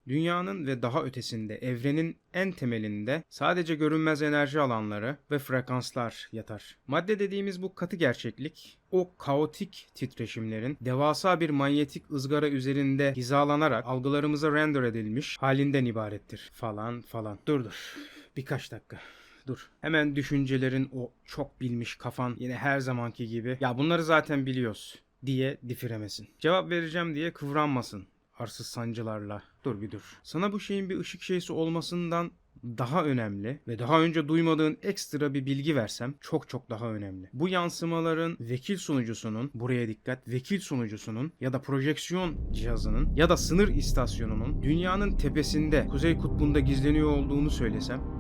Dünyanın ve daha ötesinde, evrenin en temelinde sadece görünmez enerji alanları ve frekanslar yatar. Madde dediğimiz bu katı gerçeklik, o kaotik titreşimlerin devasa bir manyetik ızgara üzerinde hizalanarak algılarımıza render edilmiş halinden ibarettir. Falan falan. Dur. Birkaç dakika. Dur. Hemen düşüncelerin o çok bilmiş kafan yine her zamanki gibi. Ya bunları zaten biliyoruz diye difiremesin. Cevap vereceğim diye kıvranmasın arsız sancılarla. Dur bir dur. Sana bu şeyin bir ışık şeysi olmasından daha önemli ve daha önce duymadığın ekstra bir bilgi versem çok çok daha önemli. Bu yansımaların vekil sunucusunun, buraya dikkat, vekil sunucusunun ya da projeksiyon cihazının ya da sınır istasyonunun dünyanın tepesinde, Kuzey Kutbu'nda gizleniyor olduğunu söylesem.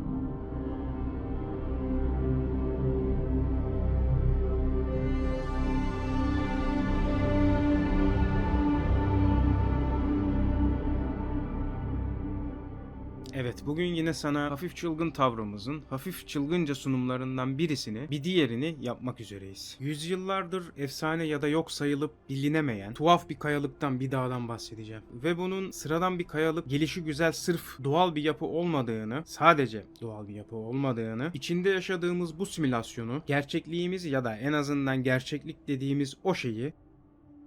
Evet, bugün yine sana hafif çılgın tavrımızın, hafif çılgınca sunumlarından birisini, bir diğerini yapmak üzereyiz. Yüzyıllardır efsane ya da yok sayılıp bilinemeyen, tuhaf bir kayalıktan, bir dağdan bahsedeceğim. Ve bunun sıradan bir kayalık, gelişi güzel sırf doğal bir yapı olmadığını, sadece doğal bir yapı olmadığını, içinde yaşadığımız bu simülasyonu, gerçekliğimizi ya da en azından gerçeklik dediğimiz o şeyi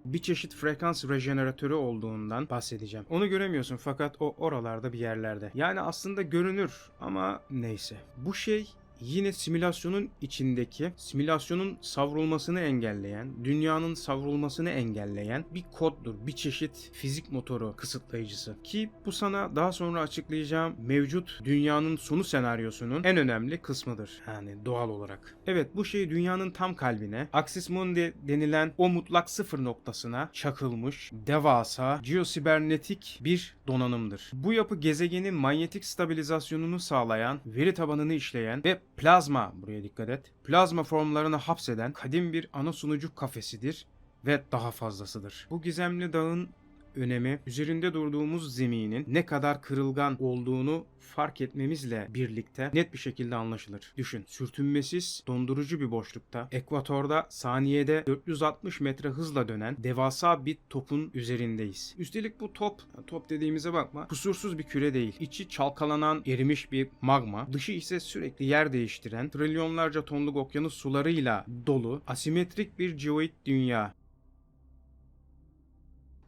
bir çeşit frekans rejeneratörü olduğundan bahsedeceğim. Onu göremiyorsun fakat o oralarda bir yerlerde. Yani aslında görünür ama neyse. Bu şey yine simülasyonun içindeki, simülasyonun savrulmasını engelleyen, dünyanın savrulmasını engelleyen bir koddur. Bir çeşit fizik motoru kısıtlayıcısı. Ki bu sana daha sonra açıklayacağım mevcut dünyanın sonu senaryosunun en önemli kısmıdır. Yani doğal olarak. Evet, bu şey dünyanın tam kalbine, Axis Mundi denilen o mutlak sıfır noktasına çakılmış devasa geosibernetik bir donanımdır. Bu yapı gezegenin manyetik stabilizasyonunu sağlayan, veri tabanını işleyen ve plazma, buraya dikkat et, plazma formlarını hapseden kadim bir ana sunucu kafesidir ve daha fazlasıdır. Bu gizemli dağın önemi, üzerinde durduğumuz zeminin ne kadar kırılgan olduğunu fark etmemizle birlikte net bir şekilde anlaşılır. Düşün, sürtünmesiz, dondurucu bir boşlukta, ekvatorda saniyede 460 metre hızla dönen devasa bir topun üzerindeyiz. Üstelik bu top dediğimize bakma, kusursuz bir küre değil. İçi çalkalanan, erimiş bir magma, dışı ise sürekli yer değiştiren, trilyonlarca tonluk okyanus sularıyla dolu, asimetrik bir geoid dünya.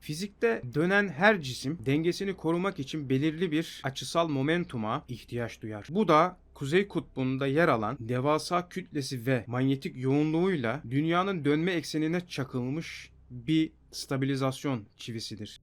Fizikte dönen her cisim dengesini korumak için belirli bir açısal momentuma ihtiyaç duyar. Bu da Kuzey Kutbu'nda yer alan devasa kütlesi ve manyetik yoğunluğuyla dünyanın dönme eksenine çakılmış bir stabilizasyon çivisidir.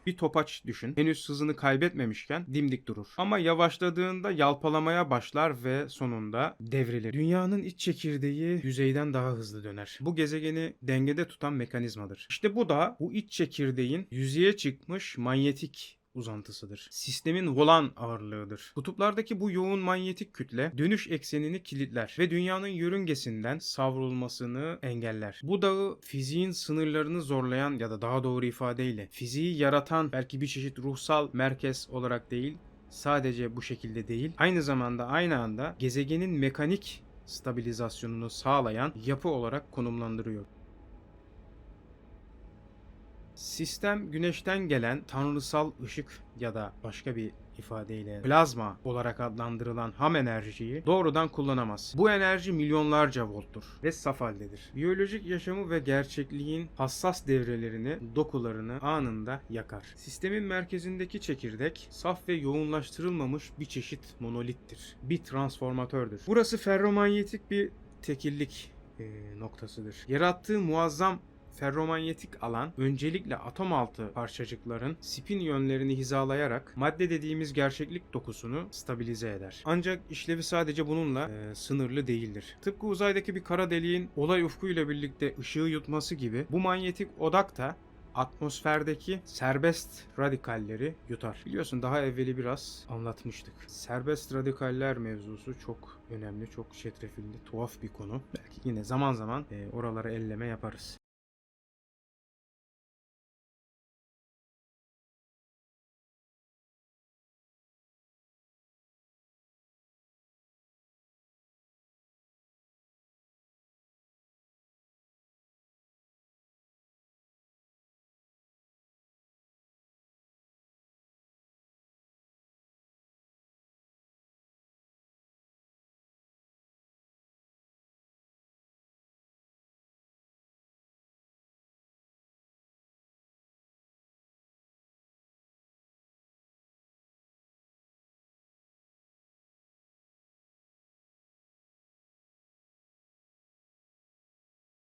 Bir topaç düşün. Henüz hızını kaybetmemişken dimdik durur. Ama yavaşladığında yalpalamaya başlar ve sonunda devrilir. Dünyanın iç çekirdeği yüzeyden daha hızlı döner. Bu gezegeni dengede tutan mekanizmadır. İşte bu da bu iç çekirdeğin yüzeye çıkmış manyetik uzantısıdır. Sistemin volan ağırlığıdır. Kutuplardaki bu yoğun manyetik kütle dönüş eksenini kilitler ve dünyanın yörüngesinden savrulmasını engeller. Bu dağı fiziğin sınırlarını zorlayan ya da daha doğru ifadeyle fiziği yaratan belki bir çeşit ruhsal merkez olarak değil, sadece bu şekilde değil, aynı zamanda aynı anda gezegenin mekanik stabilizasyonunu sağlayan yapı olarak konumlandırıyor. Sistem güneşten gelen tanrısal ışık ya da başka bir ifadeyle plazma olarak adlandırılan ham enerjiyi doğrudan kullanamaz. Bu enerji milyonlarca volttur ve saf haldedir. Biyolojik yaşamı ve gerçekliğin hassas devrelerini, dokularını anında yakar. Sistemin merkezindeki çekirdek saf ve yoğunlaştırılmamış bir çeşit monolittir. Bir transformatördür. Burası ferromanyetik bir tekillik noktasıdır. Yarattığı muazzam ferromanyetik alan öncelikle atom altı parçacıkların spin yönlerini hizalayarak madde dediğimiz gerçeklik dokusunu stabilize eder. Ancak işlevi sadece bununla sınırlı değildir. Tıpkı uzaydaki bir kara deliğin olay ufkuyla birlikte ışığı yutması gibi bu manyetik odak da atmosferdeki serbest radikalleri yutar. Biliyorsun daha evveli biraz anlatmıştık. Serbest radikaller mevzusu çok önemli, çok çetrefilli, tuhaf bir konu. Belki yine zaman zaman oralara elleme yaparız.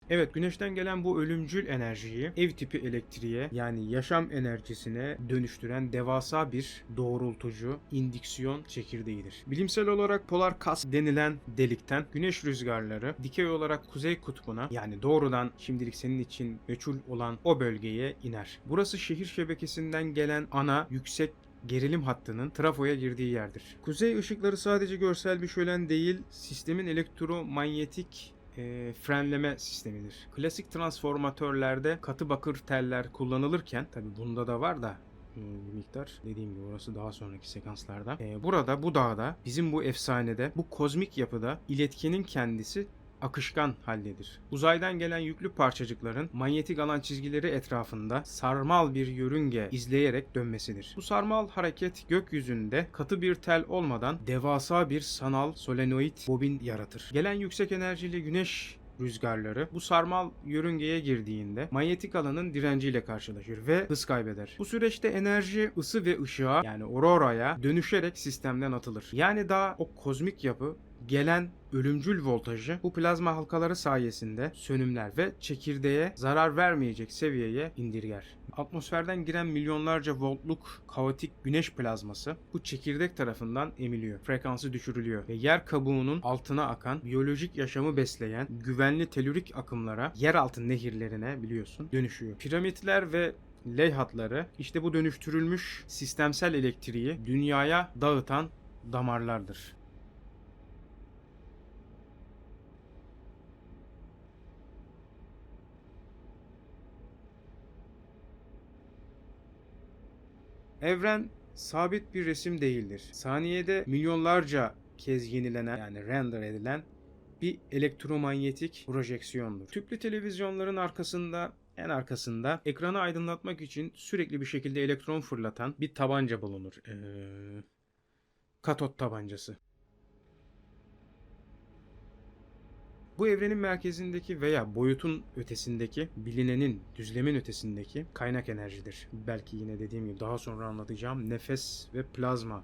Evet, güneşten gelen bu ölümcül enerjiyi ev tipi elektriğe, yani yaşam enerjisine dönüştüren devasa bir doğrultucu indüksiyon çekirdeğidir. Bilimsel olarak polar kas denilen delikten güneş rüzgarları dikey olarak kuzey kutbuna, yani doğrudan şimdilik senin için meçhul olan o bölgeye iner. Burası şehir şebekesinden gelen ana yüksek gerilim hattının trafoya girdiği yerdir. Kuzey ışıkları sadece görsel bir şölen değil, sistemin elektromanyetik frenleme sistemidir. Klasik transformatörlerde katı bakır teller kullanılırken, tabi bunda da var da bir miktar, dediğim gibi orası daha sonraki sekanslarda. Burada, bu dağda, bizim bu efsanede, bu kozmik yapıda iletkenin kendisi akışkan haldedir. Uzaydan gelen yüklü parçacıkların manyetik alan çizgileri etrafında sarmal bir yörünge izleyerek dönmesidir. Bu sarmal hareket gökyüzünde katı bir tel olmadan devasa bir sanal solenoid bobin yaratır. Gelen yüksek enerjili güneş rüzgarları bu sarmal yörüngeye girdiğinde manyetik alanın direnciyle karşılaşır ve hız kaybeder. Bu süreçte enerji ısı ve ışığa, yani aurora'ya dönüşerek sistemden atılır. Yani daha o kozmik yapı gelen ölümcül voltajı bu plazma halkaları sayesinde sönümler ve çekirdeğe zarar vermeyecek seviyeye indirger. Atmosferden giren milyonlarca voltluk kaotik güneş plazması bu çekirdek tarafından emiliyor. Frekansı düşürülüyor ve yer kabuğunun altına akan, biyolojik yaşamı besleyen güvenli telürik akımlara, yeraltı nehirlerine biliyorsun dönüşüyor. Piramitler ve ley hatları işte bu dönüştürülmüş sistemsel elektriği dünyaya dağıtan damarlardır. Evren sabit bir resim değildir. Saniyede milyonlarca kez yenilenen, yani render edilen bir elektromanyetik projeksiyondur. Tüplü televizyonların arkasında, en arkasında ekranı aydınlatmak için sürekli bir şekilde elektron fırlatan bir tabanca bulunur. Katot tabancası. Bu evrenin merkezindeki veya boyutun ötesindeki, bilinenin, düzlemin ötesindeki kaynak enerjidir. Belki yine dediğim gibi daha sonra anlatacağım nefes ve plazma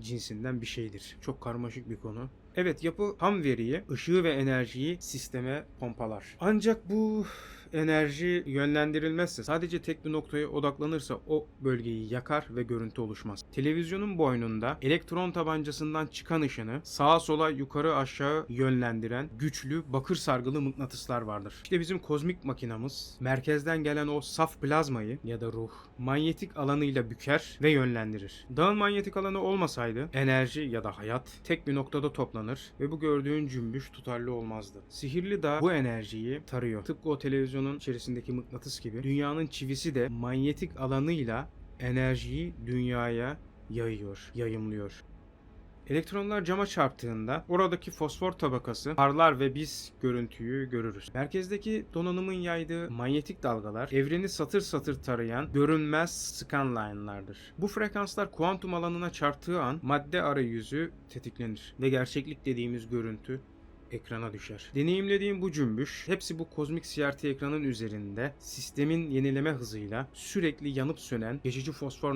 cinsinden bir şeydir. Çok karmaşık bir konu. Evet, yapı ham veriyi, ışığı ve enerjiyi sisteme pompalar. Ancak bu enerji yönlendirilmezse, sadece tek bir noktaya odaklanırsa o bölgeyi yakar ve görüntü oluşmaz. Televizyonun boynunda elektron tabancasından çıkan ışını sağa sola yukarı aşağı yönlendiren güçlü bakır sargılı mıknatıslar vardır. İşte bizim kozmik makinamız merkezden gelen o saf plazmayı ya da ruh manyetik alanıyla büker ve yönlendirir. Dağın manyetik alanı olmasaydı enerji ya da hayat tek bir noktada toplanır ve bu gördüğün cümbüş tutarlı olmazdı. Sihirli dağ bu enerjiyi tarıyor. Tıpkı o televizyonun içerisindeki mıknatıs gibi dünyanın çivisi de manyetik alanıyla enerjiyi dünyaya yayımlıyor. Elektronlar cama çarptığında oradaki fosfor tabakası parlar ve biz görüntüyü görürüz. Merkezdeki donanımın yaydığı manyetik dalgalar evreni satır satır tarayan görünmez scanline'lardır. Bu frekanslar kuantum alanına çarptığı an madde arayüzü tetiklenir ve gerçeklik dediğimiz görüntü ekrana düşer. Deneyimlediğim bu cümbüş, hepsi bu kozmik CRT ekranın üzerinde sistemin yenileme hızıyla sürekli yanıp sönen geçici fosfor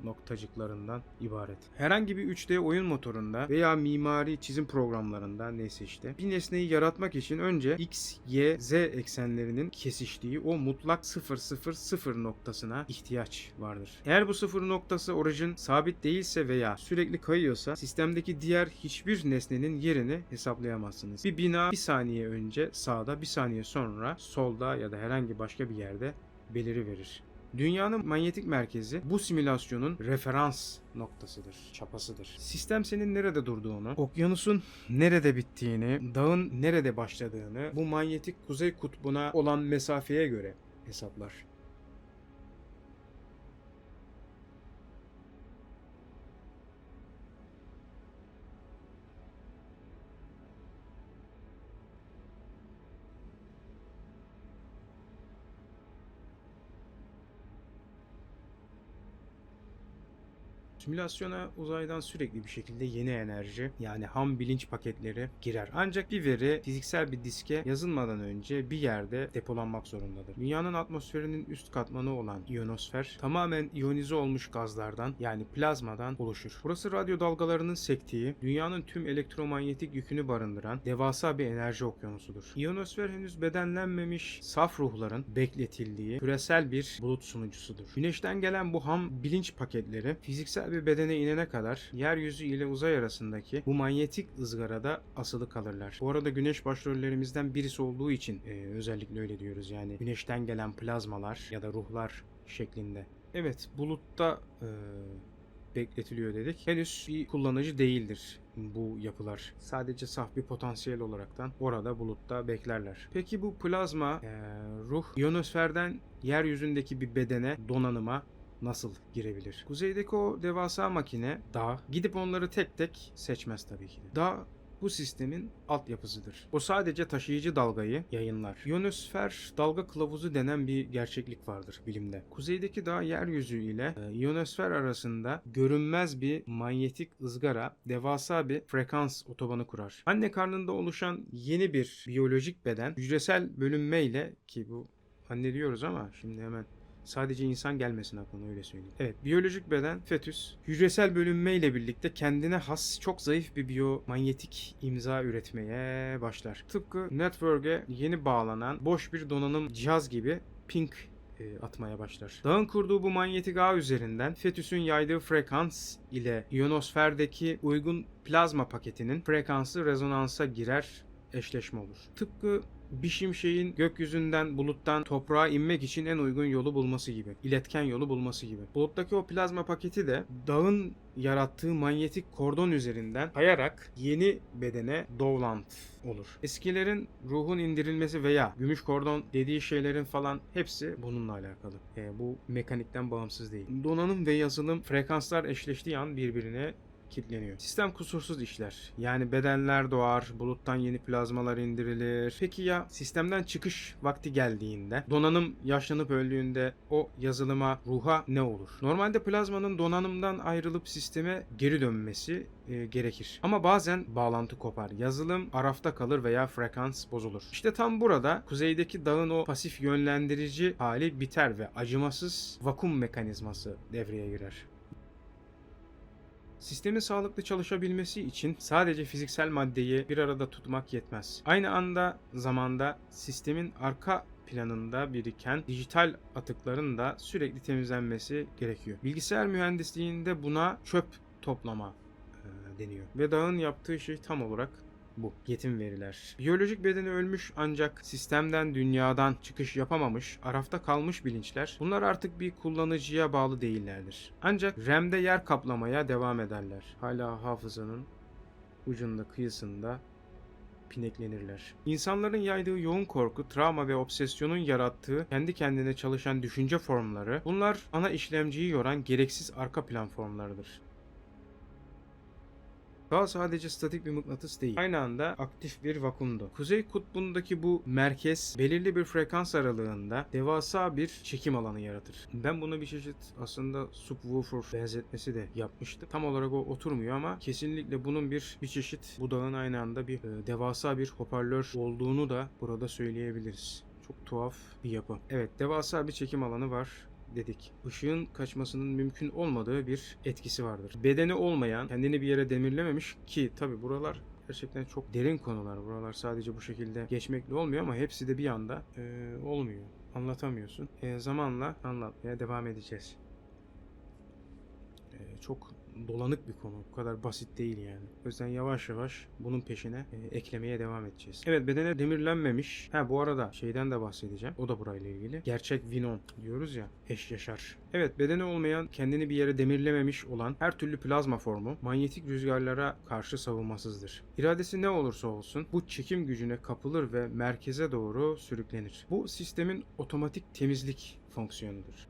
noktacıklarından ibaret. Herhangi bir 3D oyun motorunda veya mimari çizim programlarında, neyse işte, bir nesneyi yaratmak için önce X, Y, Z eksenlerinin kesiştiği o mutlak 000 noktasına ihtiyaç vardır. Eğer bu sıfır noktası orijin sabit değilse veya sürekli kayıyorsa sistemdeki diğer hiçbir nesnenin yerini hesaplayamazsınız. Bir bina bir saniye önce sağda, bir saniye sonra solda ya da herhangi başka bir yerde beliriverir. Dünyanın manyetik merkezi bu simülasyonun referans noktasıdır, çapasıdır. Sistem senin nerede durduğunu, okyanusun nerede bittiğini, dağın nerede başladığını bu manyetik kuzey kutbuna olan mesafeye göre hesaplar. Simülasyona uzaydan sürekli bir şekilde yeni enerji yani ham bilinç paketleri girer. Ancak bir veri fiziksel bir diske yazılmadan önce bir yerde depolanmak zorundadır. Dünyanın atmosferinin üst katmanı olan iyonosfer tamamen iyonize olmuş gazlardan yani plazmadan oluşur. Burası radyo dalgalarının sektiği, dünyanın tüm elektromanyetik yükünü barındıran devasa bir enerji okyanusudur. İyonosfer henüz bedenlenmemiş saf ruhların bekletildiği küresel bir bulut sunucusudur. Güneşten gelen bu ham bilinç paketleri fiziksel bir bedene inene kadar yeryüzü ile uzay arasındaki bu manyetik ızgarada asılı kalırlar. Bu arada güneş başrollerimizden birisi olduğu için özellikle öyle diyoruz. Yani güneşten gelen plazmalar ya da ruhlar şeklinde. Evet, bulutta bekletiliyor dedik. Henüz bir kullanıcı değildir bu yapılar. Sadece saf bir potansiyel olaraktan orada bulutta beklerler. Peki bu plazma, ruh, iyonosferden yeryüzündeki bir bedene, donanıma nasıl girebilir? Kuzeydeki o devasa makine, dağ, gidip onları tek tek seçmez tabii ki de. Dağ bu sistemin altyapısıdır. O sadece taşıyıcı dalgayı yayınlar. İyonosfer dalga kılavuzu denen bir gerçeklik vardır bilimde. Kuzeydeki dağ yeryüzü ile iyonosfer arasında görünmez bir manyetik ızgara, devasa bir frekans otobanı kurar. Anne karnında oluşan yeni bir biyolojik beden hücresel bölünmeyle, ki bu anne diyoruz ama şimdi hemen sadece insan gelmesin aklına, öyle söyleyeyim. Evet, biyolojik beden, fetüs, hücresel bölünmeyle birlikte kendine has çok zayıf bir biyomanyetik imza üretmeye başlar. Tıpkı network'e yeni bağlanan boş bir donanım cihaz gibi ping atmaya başlar. Dağın kurduğu bu manyetik ağ üzerinden fetüsün yaydığı frekans ile iyonosferdeki uygun plazma paketinin frekansı rezonansa girer, eşleşme olur. Tıpkı bir şimşeğin gökyüzünden, buluttan toprağa inmek için en uygun yolu bulması gibi. İletken yolu bulması gibi. Buluttaki o plazma paketi de dağın yarattığı manyetik kordon üzerinden kayarak yeni bedene dovlant olur. Eskilerin ruhun indirilmesi veya gümüş kordon dediği şeylerin falan hepsi bununla alakalı. Bu mekanikten bağımsız değil. Donanım ve yazılım frekanslar eşleştiği an birbirine kilitleniyor. Sistem kusursuz işler. Yani bedenler doğar, buluttan yeni plazmalar indirilir. Peki ya sistemden çıkış vakti geldiğinde, donanım yaşlanıp öldüğünde o yazılıma, ruha ne olur? Normalde plazmanın donanımdan ayrılıp sisteme geri dönmesi gerekir. Ama bazen bağlantı kopar. Yazılım arafta kalır veya frekans bozulur. İşte tam burada kuzeydeki dağın o pasif yönlendirici hali biter ve acımasız vakum mekanizması devreye girer. Sistemin sağlıklı çalışabilmesi için sadece fiziksel maddeyi bir arada tutmak yetmez. Aynı zamanda sistemin arka planında biriken dijital atıkların da sürekli temizlenmesi gerekiyor. Bilgisayar mühendisliğinde buna çöp toplama deniyor. Ve dağın yaptığı şey tam olarak bu. Yetim veriler. Biyolojik bedeni ölmüş ancak sistemden, dünyadan çıkış yapamamış, arafta kalmış bilinçler, bunlar artık bir kullanıcıya bağlı değillerdir. Ancak RAM'de yer kaplamaya devam ederler. Hala hafızanın ucunda, kıyısında pineklenirler. İnsanların yaydığı yoğun korku, travma ve obsesyonun yarattığı kendi kendine çalışan düşünce formları, bunlar ana işlemciyi yoran gereksiz arka plan formlarıdır. Dağ sadece statik bir mıknatıs değil. Aynı anda aktif bir vakumdu. Kuzey kutbundaki bu merkez belirli bir frekans aralığında devasa bir çekim alanı yaratır. Ben buna bir çeşit aslında subwoofer benzetmesi de yapmıştım. Tam olarak o oturmuyor ama kesinlikle bunun bir çeşit bu dağın aynı anda bir devasa bir hoparlör olduğunu da burada söyleyebiliriz. Çok tuhaf bir yapı. Evet, devasa bir çekim alanı var dedik. Işığın kaçmasının mümkün olmadığı bir etkisi vardır. Bedeni olmayan, kendini bir yere demirlememiş ki tabi buralar gerçekten çok derin konular. Buralar sadece bu şekilde geçmekle olmuyor ama hepsi de bir anda olmuyor. Anlatamıyorsun. Zamanla anlatmaya devam edeceğiz. Çok dolanık bir konu. Bu kadar basit değil yani. O yüzden yavaş yavaş bunun peşine eklemeye devam edeceğiz. Evet, bedene demirlenmemiş. Bu arada şeyden de bahsedeceğim. O da burayla ilgili. Gerçek Vinon diyoruz ya. Eşyaşar. Evet, bedeni olmayan, kendini bir yere demirlememiş olan her türlü plazma formu manyetik rüzgarlara karşı savunmasızdır. İradesi ne olursa olsun bu çekim gücüne kapılır ve merkeze doğru sürüklenir. Bu sistemin otomatik temizlik fonksiyonudur.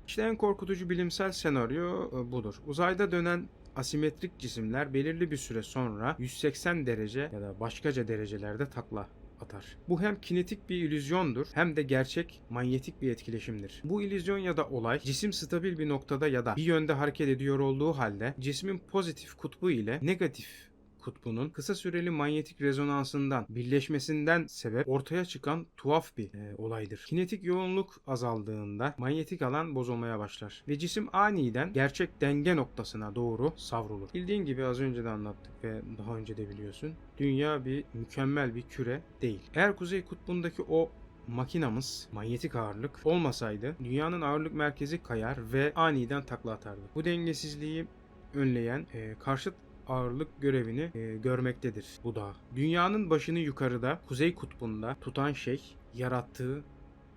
İşte en korkutucu bilimsel senaryo budur. Uzayda dönen asimetrik cisimler belirli bir süre sonra 180 derece ya da başkaca derecelerde takla atar. Bu hem kinetik bir illüzyondur hem de gerçek manyetik bir etkileşimdir. Bu illüzyon ya da olay cisim stabil bir noktada ya da bir yönde hareket ediyor olduğu halde cismin pozitif kutbu ile negatif kutbunun kısa süreli manyetik rezonansından birleşmesinden sebep ortaya çıkan tuhaf bir olaydır. Kinetik yoğunluk azaldığında manyetik alan bozulmaya başlar ve cisim aniden gerçek denge noktasına doğru savrulur. Bildiğin gibi az önce de anlattık ve daha önce de biliyorsun. Dünya bir mükemmel bir küre değil. Eğer kuzey kutbundaki o makinamız manyetik ağırlık olmasaydı dünyanın ağırlık merkezi kayar ve aniden takla atardı. Bu dengesizliği önleyen karşıt ağırlık görevini görmektedir bu dağ. Dünyanın başını yukarıda kuzey kutbunda tutan şey yarattığı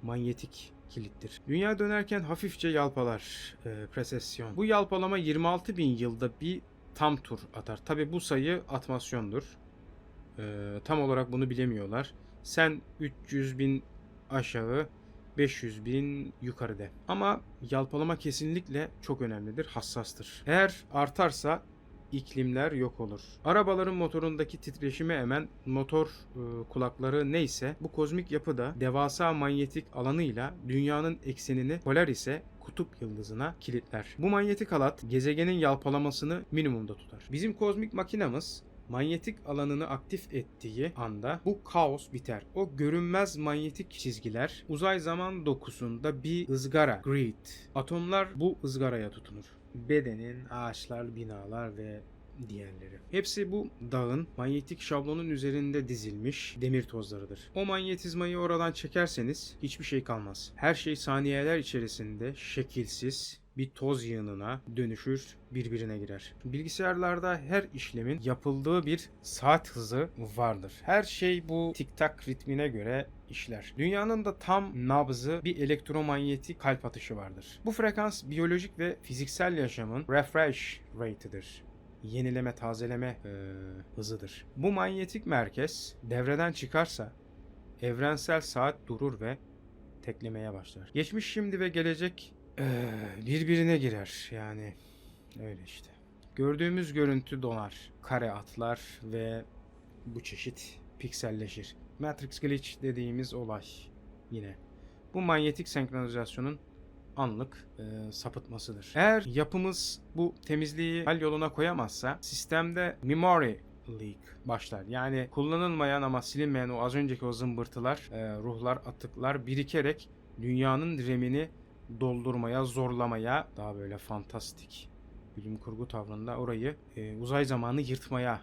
manyetik kilittir. Dünya dönerken hafifçe yalpalar. Presesyon. Bu yalpalama 26 bin yılda bir tam tur atar. Tabi bu sayı atmasyondur. Tam olarak bunu bilemiyorlar. Sen 300 bin aşağı 500 bin yukarı de. Ama yalpalama kesinlikle çok önemlidir, hassastır. Eğer artarsa iklimler yok olur. Arabaların motorundaki titreşimi emen motor kulakları neyse bu kozmik yapıda devasa manyetik alanıyla dünyanın eksenini Polaris'e kutup yıldızına kilitler. Bu manyetik halat gezegenin yalpalamasını minimumda tutar. Bizim kozmik makinamız manyetik alanını aktif ettiği anda bu kaos biter. O görünmez manyetik çizgiler uzay zaman dokusunda bir ızgara, grid. Atomlar bu ızgaraya tutunur. Bedenin, ağaçlar, binalar ve diğerleri. Hepsi bu dağın manyetik şablonun üzerinde dizilmiş demir tozlarıdır. O manyetizmayı oradan çekerseniz hiçbir şey kalmaz. Her şey saniyeler içerisinde şekilsiz bir toz yığınına dönüşür, birbirine girer. Bilgisayarlarda her işlemin yapıldığı bir saat hızı vardır. Her şey bu tik-tak ritmine göre işler. Dünyanın da tam nabzı bir elektromanyetik kalp atışı vardır. Bu frekans biyolojik ve fiziksel yaşamın refresh rate'idir. Yenileme, tazeleme hızıdır. Bu manyetik merkez devreden çıkarsa evrensel saat durur ve teklemeye başlar. Geçmiş, şimdi ve gelecek birbirine girer. Yani öyle işte. Gördüğümüz görüntü donar. Kare atlar ve bu çeşit pikselleşir. Matrix glitch dediğimiz olay yine. Bu manyetik senkronizasyonun anlık sapıtmasıdır. Eğer yapımız bu temizliği hal yoluna koyamazsa sistemde memory leak başlar. Yani kullanılmayan ama silinmeyen o az önceki o zımbırtılar, ruhlar, atıklar birikerek dünyanın RAM'ini doldurmaya, zorlamaya, daha böyle fantastik bilim kurgu tavrında orayı uzay zamanı yırtmaya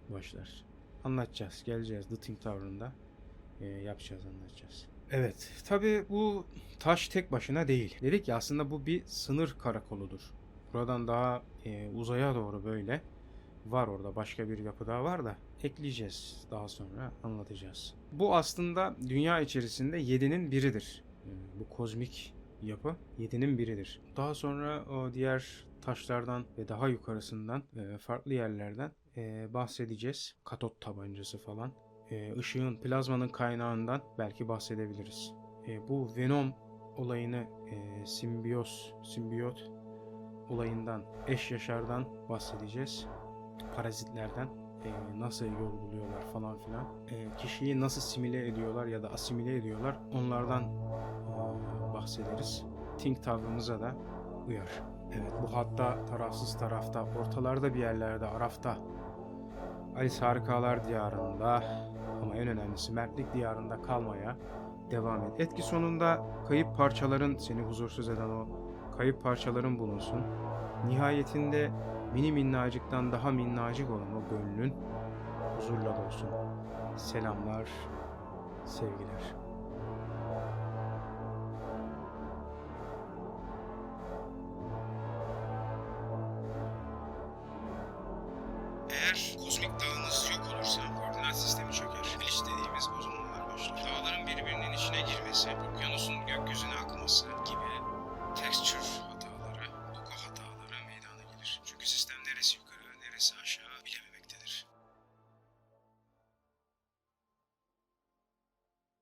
başlar. Anlatacağız, geleceğiz The Thing tavrında. Yapacağız, anlatacağız. Evet, tabi bu taş tek başına değil. Dedik ya, aslında bu bir sınır karakoludur. Buradan daha uzaya doğru böyle var, orada başka bir yapı daha var da ekleyeceğiz, daha sonra anlatacağız. Bu aslında dünya içerisinde 7'nin biridir. Bu kozmik yapı 7'nin biridir. Daha sonra o diğer taşlardan ve daha yukarısından farklı yerlerden bahsedeceğiz. Katot tabancası falan. Işığın, plazmanın kaynağından belki bahsedebiliriz. Bu Venom olayını, simbiyot olayından, eşyaşardan bahsedeceğiz. Parazitlerden nasıl yol buluyorlar falan filan. Kişiyi nasıl simüle ediyorlar ya da asimile ediyorlar, onlardan bahsederiz. Think tavrımıza da uyar. Evet, bu hatta tarafsız tarafta, ortalarda bir yerlerde, Araf'ta, Alice Harikalar Diyarı'nda ama en önemlisi Mertlik Diyarı'nda kalmaya devam et. Etki sonunda kayıp parçaların, seni huzursuz eden o kayıp parçaların bulunsun. Nihayetinde mini minnacıktan daha minnacık olan o gönlün huzurla dolsun. Selamlar, sevgiler. Eğer kozmik dağınız yok